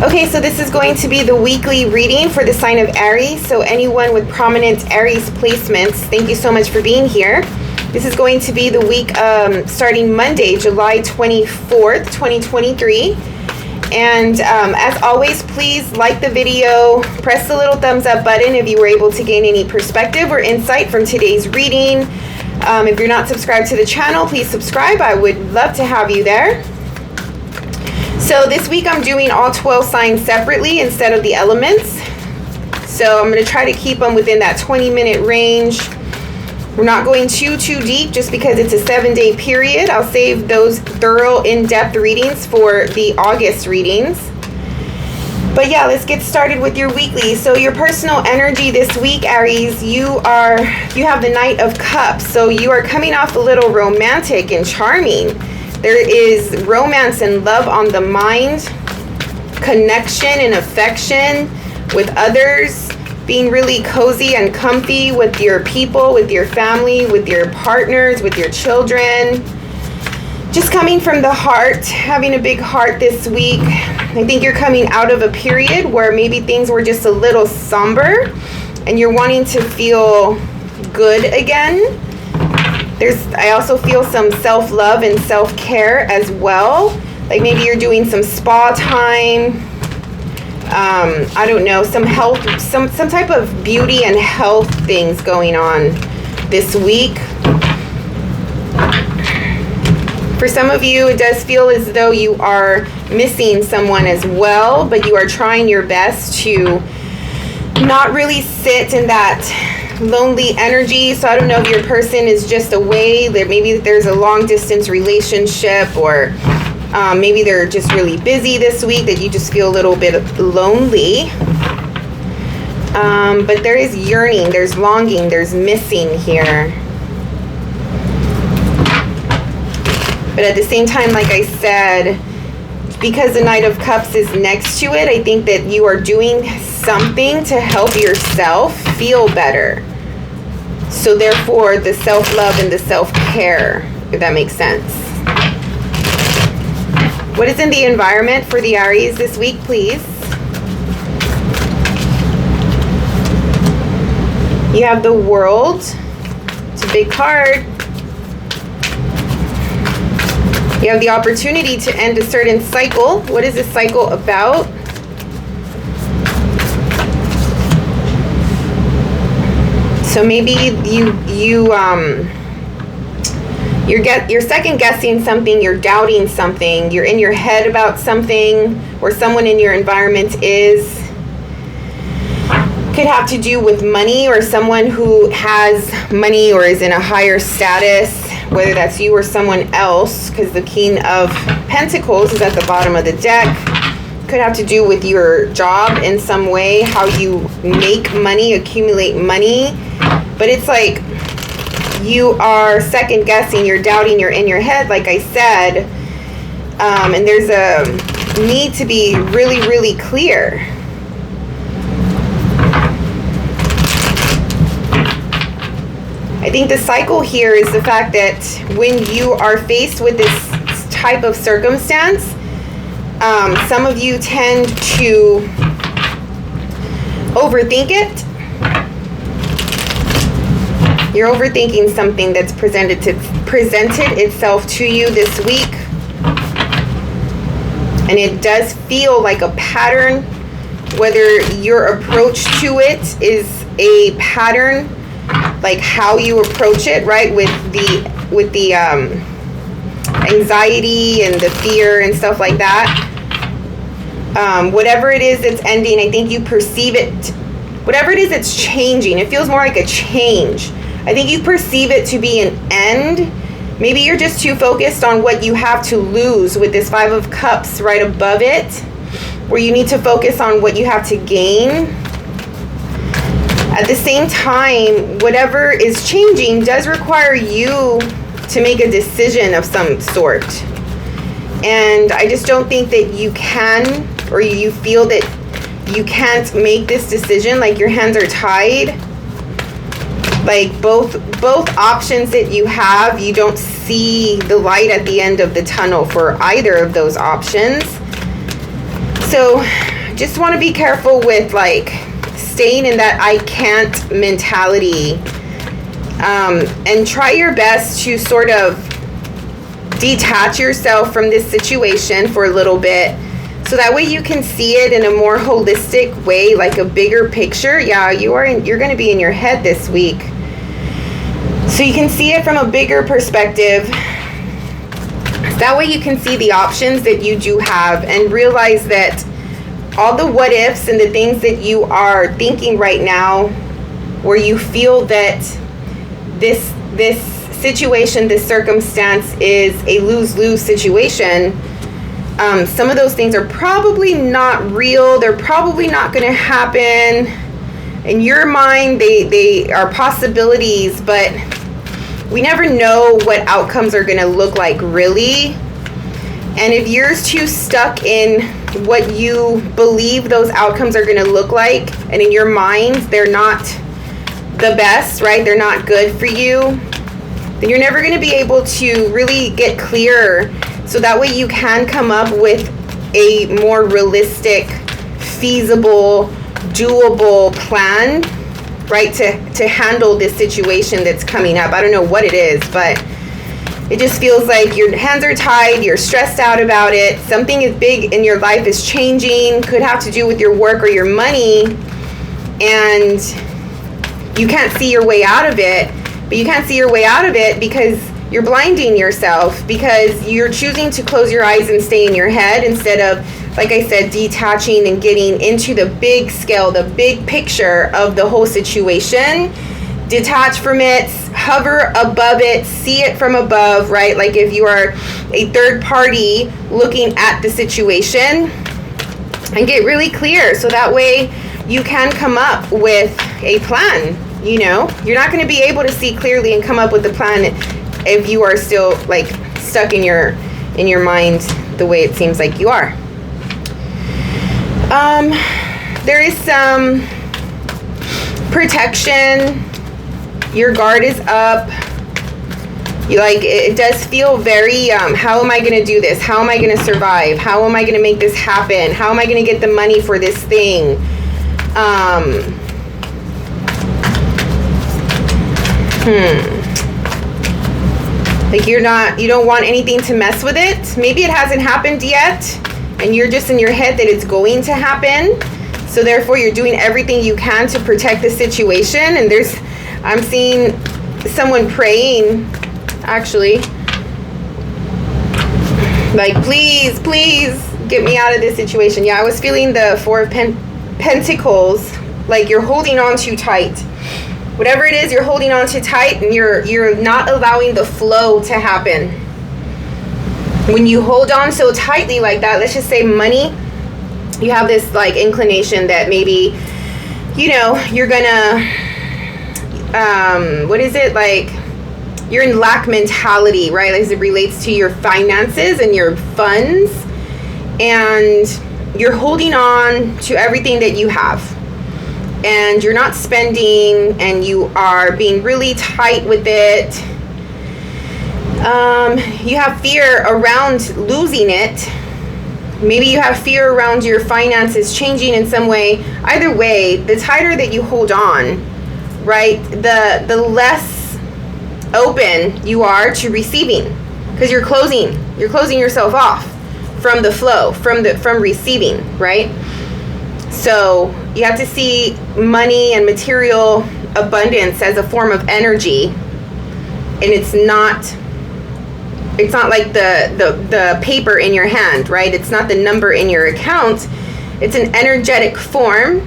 Okay, so this is going to be the weekly reading for the sign of Aries. So anyone with prominent Aries placements, thank you so much for being here. This is going to be the week starting Monday, July 24th, 2023. And as always, please like the video, press the little thumbs up button if you were able to gain any perspective or insight from today's reading. If you're not subscribed to the channel, please subscribe. I would love to have you there. So this week I'm doing all 12 signs separately instead of the elements. So I'm going to try to keep them within that 20-minute range. We're not going too deep just because it's a 7-day period. I'll save those thorough, in-depth readings for the August readings. But yeah, let's get started with your weekly. So your personal energy this week, Aries, you have the Knight of Cups. So you are coming off a little romantic and charming. There is romance and love on the mind, connection and affection with others, being really cozy and comfy with your people, with your family, with your partners, with your children. Just coming from the heart, having a big heart this week. I think you're coming out of a period where maybe things were just a little somber and you're wanting to feel good again. I also feel some self-love and self-care as well. Like maybe you're doing some spa time. I don't know, some health, some type of beauty and health things going on this week. For some of you, it does feel as though you are missing someone as well, but you are trying your best to not really sit in that lonely energy. So I don't know if your person is just away, that maybe there's a long distance relationship, or maybe they're just really busy this week that you just feel a little bit lonely. But there is yearning, there's longing, there's missing here. But at the same time, like I said, because the Knight of Cups is next to it, I think that you are doing something to help yourself feel better. So therefore, the self-love and the self-care, if that makes sense. What is in the environment for the Aries this week, please? You have the World. It's a big card. You have the opportunity to end a certain cycle. What is this cycle about? So maybe you're second guessing something, you're doubting something, you're in your head about something, or someone in your environment is. Could have to do with money, or someone who has money or is in a higher status, whether that's you or someone else, because the King of Pentacles is at the bottom of the deck. Could have to do with your job in some way, how you make money, accumulate money. But it's like you are second guessing, you're doubting, you're in your head, like I said. And there's a need to be really clear. I think the cycle here is the fact that when you are faced with this type of circumstance, some of you tend to overthink it. You're overthinking something that's presented itself to you this week. And it does feel like a pattern, whether your approach to it is a pattern, like how you approach it, right? With the anxiety and the fear and stuff like that. Whatever it is that's ending, I think you perceive it. Whatever it is that's changing, it feels more like a change. I think you perceive it to be an end. Maybe you're just too focused on what you have to lose with this Five of Cups right above it, where you need to focus on what you have to gain. At the same time, whatever is changing does require you to make a decision of some sort. And I just don't think that you can, or you feel that you can't make this decision, like your hands are tied. Like both options that you have, you don't see the light at the end of the tunnel for either of those options. So just want to be careful with like staying in that I can't mentality, and try your best to sort of detach yourself from this situation for a little bit, so that way you can see it in a more holistic way, like a bigger picture. Yeah, you're going to be in your head this week, so you can see it from a bigger perspective. That way you can see the options that you do have and realize that all the what ifs and the things that you are thinking right now, where you feel that this situation, this circumstance is a lose-lose situation, some of those things are probably not real. They're probably not going to happen. In your mind, they are possibilities, but we never know what outcomes are going to look like, really. And if you're too stuck in what you believe those outcomes are going to look like, and in your mind they're not the best, right? They're not good for you, then you're never going to be able to really get clear. So that way you can come up with a more realistic, feasible, doable plan, right, to handle this situation that's coming up. I don't know what it is, but it just feels like your hands are tied, you're stressed out about it, something is big in your life is changing, could have to do with your work or your money, and you can't see your way out of it. But you can't see your way out of it because you're blinding yourself, because you're choosing to close your eyes and stay in your head instead of, like I said, detaching and getting into the big scale, the big picture of the whole situation. Detach from it, hover above it, see it from above, right? Like if you are a third party looking at the situation, and get really clear, so that way you can come up with a plan. You know, you're not going to be able to see clearly and come up with a plan if you are still like stuck in your mind the way it seems like you are. There is some protection. Your guard is up. You like, it does feel very, how am I going to do this? How am I going to survive? How am I going to make this happen? How am I going to get the money for this thing? Like you don't want anything to mess with it. Maybe it hasn't happened yet, and you're just in your head that it's going to happen. So therefore you're doing everything you can to protect the situation. And I'm seeing someone praying, actually, like, please get me out of this situation. Yeah, I was feeling the Four of Pentacles, like you're holding on too tight. Whatever it is, you're holding on too tight, and you're not allowing the flow to happen. When you hold on so tightly like that, let's just say money, you have this like inclination that maybe, you know, you're gonna, what is it, like you're in lack mentality, right? As it relates to your finances and your funds, and you're holding on to everything that you have, and you're not spending, and you are being really tight with it. You have fear around losing it. Maybe you have fear around your finances changing in some way. Either way, the tighter that you hold on, right, the less open you are to receiving, because you're closing yourself off from the flow, from receiving, right? So you have to see money and material abundance as a form of energy, and it's not like the paper in your hand, right? It's not the number in your account. It's an energetic form,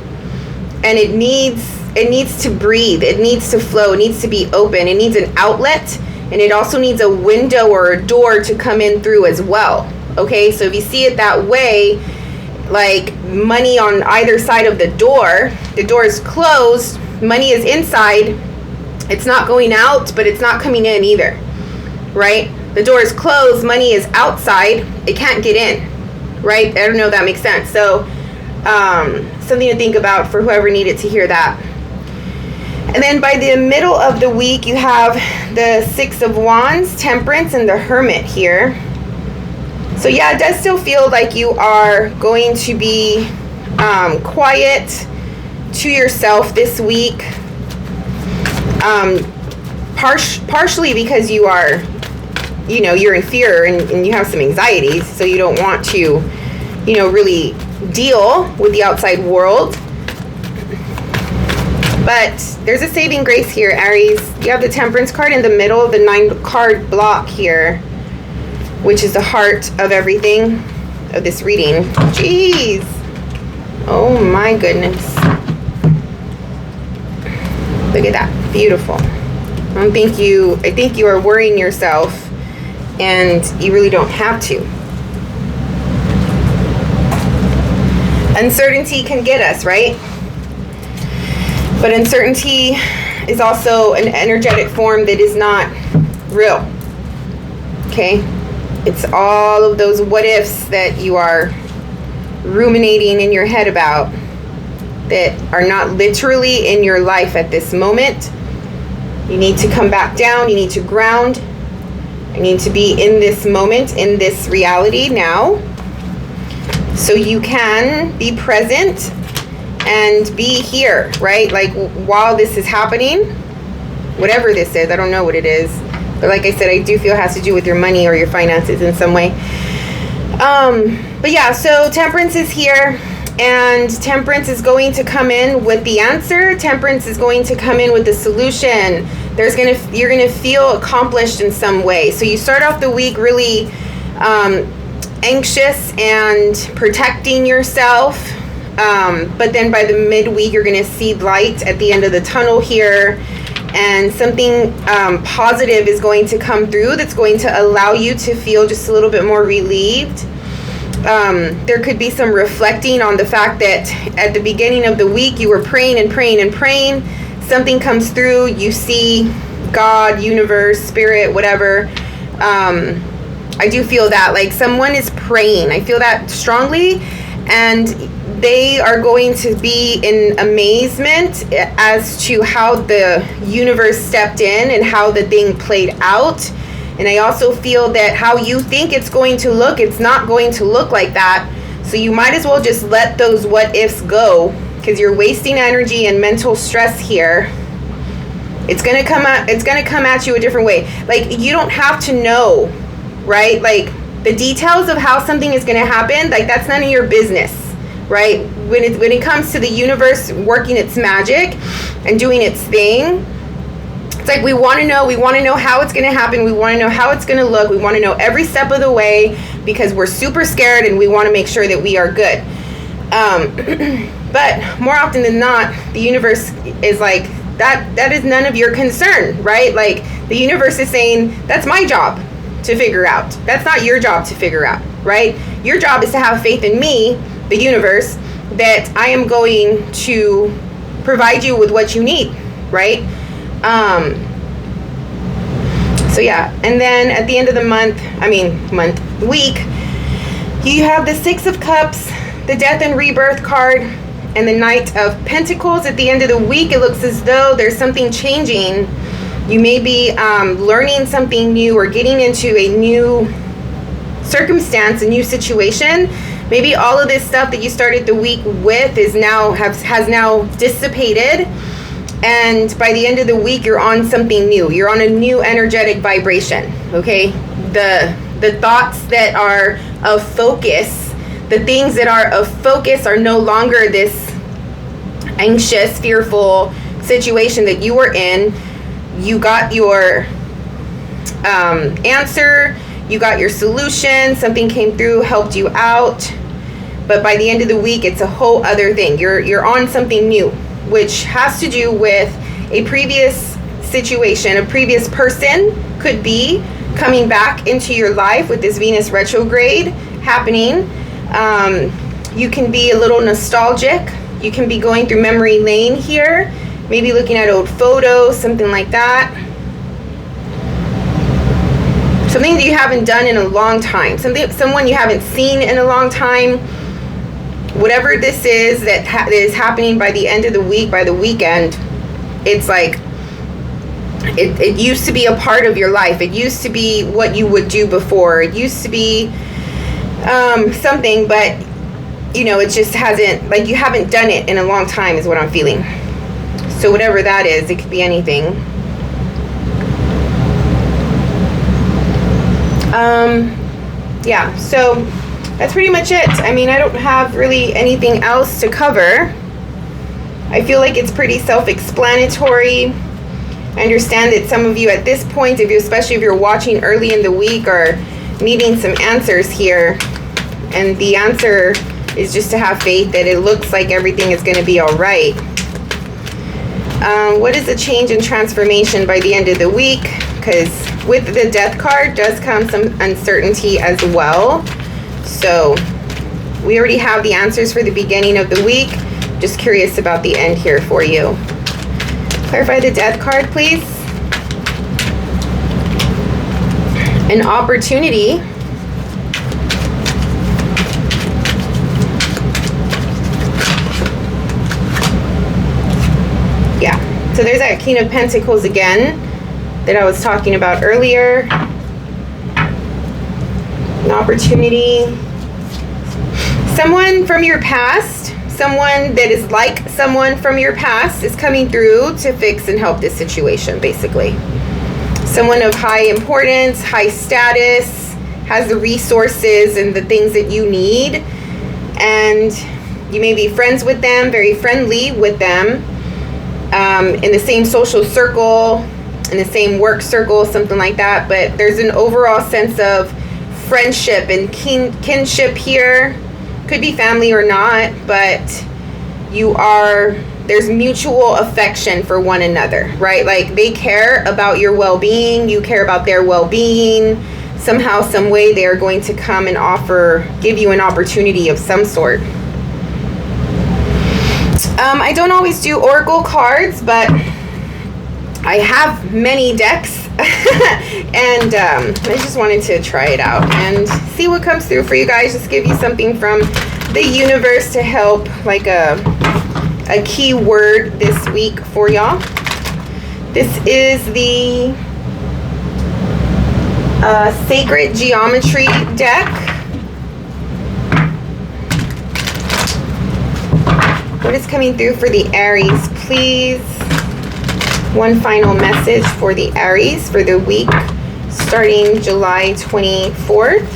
and it needs to breathe, it needs to flow, it needs to be open, it needs an outlet, and it also needs a window or a door to come in through as well. Okay, so if you see it that way, like money on either side of the door is closed, money is inside, it's not going out, but it's not coming in either, right? The door is closed, money is outside, it can't get in, right? I don't know if that makes sense. So something to think about for whoever needed to hear that. And then by the middle of the week, you have the Six of Wands, Temperance, and the Hermit here. So yeah, it does still feel like you are going to be quiet to yourself this week. Partially because you are, you're in fear and you have some anxieties, so you don't want to, really deal with the outside world. But there's a saving grace here, Aries. You have the Temperance card in the middle of the 9-card block here, which is the heart of everything of this reading. Jeez. Oh my goodness. Look at that. Beautiful. I think you are worrying yourself, and you really don't have to. Uncertainty can get us, right? But uncertainty is also an energetic form that is not real. Okay? It's all of those what ifs that you are ruminating in your head about that are not literally in your life at this moment. You need to come back down. You need to ground. You need to be in this moment, in this reality now, so you can be present and be here, right? Like, while this is happening, whatever this is, I don't know what it is, but like I said, I do feel it has to do with your money or your finances in some way. But yeah, so Temperance is here, and Temperance is going to come in with the answer. Temperance is going to come in with the solution. You're gonna feel accomplished in some way. So you start off the week really anxious and protecting yourself. But then by the midweek, you're going to see light at the end of the tunnel here, and something positive is going to come through that's going to allow you to feel just a little bit more relieved. There could be some reflecting on the fact that at the beginning of the week, you were praying and praying and praying. Something comes through, you see God, universe, spirit, whatever. I do feel that, like, someone is praying. I feel that strongly, and they are going to be in amazement as to how the universe stepped in and how the thing played out. And I also feel that how you think it's going to look, it's not going to look like that. So you might as well just let those what ifs go, because you're wasting energy and mental stress here. It's gonna come at you a different way. Like, you don't have to know, right? Like, the details of how something is gonna happen, like, that's none of your business, right? When it comes to the universe working its magic and doing its thing, it's like we want to know how it's going to happen. We want to know how it's going to look. We want to know every step of the way, because we're super scared and we want to make sure that we are good. But more often than not, the universe is like, that is none of your concern, right? Like, the universe is saying, that's my job to figure out. That's not your job to figure out, right? Your job is to have faith in me, the universe, that I am going to provide you with what you need, right? So yeah, and then at the end of the week, you have the 6 of Cups, the Death and Rebirth card, and the Knight of Pentacles. At the end of the week, it looks as though there's something changing. You may be learning something new or getting into a new circumstance, a new situation. Maybe all of this stuff that you started the week with has now dissipated, and by the end of the week, you're on something new. You're on a new energetic vibration, okay? The thoughts that are of focus, the things that are of focus are no longer this anxious, fearful situation that you were in. You got your answer, you got your solution, something came through, helped you out. But by the end of the week, it's a whole other thing. You're on something new, which has to do with a previous situation, a previous person could be coming back into your life with this Venus retrograde happening. You can be a little nostalgic. You can be going through memory lane here, maybe looking at old photos, something like that. Something that you haven't done in a long time. Someone you haven't seen in a long time. Whatever this is that is happening by the end of the week, by the weekend, it's like it used to be a part of your life. It used to be what you would do before. It used to be something, but you know, it just hasn't, like, you haven't done it in a long time is what I'm feeling. So whatever that is, it could be anything. Yeah, so that's pretty much it. I mean, I don't have really anything else to cover. I feel like it's pretty self-explanatory. I understand that some of you at this point, especially if you're watching early in the week, are needing some answers here. And the answer is just to have faith that it looks like everything is going to be all right. What is the change and transformation by the end of the week? Because with the death card does come some uncertainty as well. So we already have the answers for the beginning of the week. Just curious about the end here for you. Clarify the death card, please. An opportunity. Yeah, so there's that King of Pentacles again that I was talking about earlier. An opportunity. Someone from your past, someone that is like someone from your past is coming through to fix and help this situation, basically. Someone of high importance, high status, has the resources and the things that you need. And you may be friends with them, very friendly with them, in the same social circle, in the same work circle, something like that. But there's an overall sense of friendship and kinship here. Could be family or not, but there's mutual affection for one another, right? Like they care about your well-being, you care about their well-being. Somehow, some way, they are going to come and give you an opportunity of some sort. I don't always do oracle cards, but I have many decks and I just wanted to try it out and see what comes through for you guys. Just give you something from the universe to help, like a key word this week for y'all. This is the Sacred Geometry deck. What is coming through for the Aries, please? One final message for the Aries for the week starting July 24th.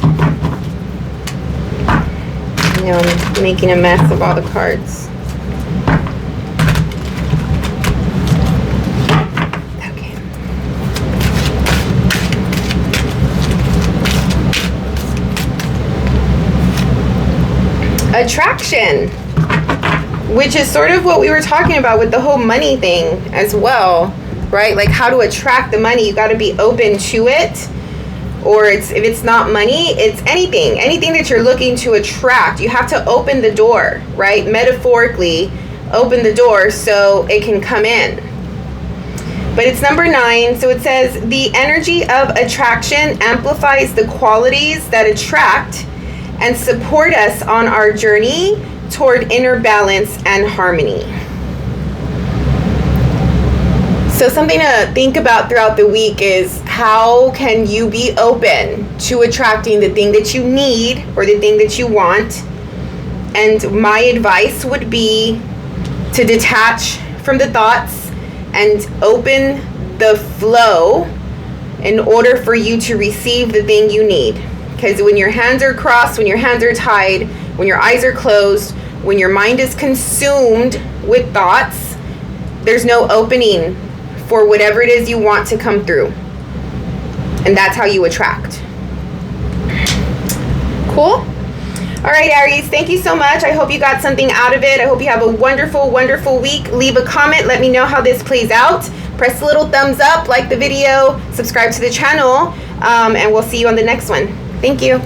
You know, I'm making a mess of all the cards. Okay. Attraction, which is sort of what we were talking about with the whole money thing as well, right? Like how to attract the money. You got to be open to it. Or if it's not money, it's anything that you're looking to attract. You have to open the door, right? Metaphorically, open the door so it can come in. But it's number 9. So it says, the energy of attraction amplifies the qualities that attract and support us on our journey toward inner balance and harmony. So something to think about throughout the week is how can you be open to attracting the thing that you need or the thing that you want. And my advice would be to detach from the thoughts and open the flow in order for you to receive the thing you need. Because when your hands are crossed, when your hands are tied, when your eyes are closed, when your mind is consumed with thoughts, there's no opening for whatever it is you want to come through. And that's how you attract. Cool? All right, Aries, thank you so much. I hope you got something out of it. I hope you have a wonderful, wonderful week. Leave a comment. Let me know how this plays out. Press the little thumbs up, like the video, subscribe to the channel, and we'll see you on the next one. Thank you.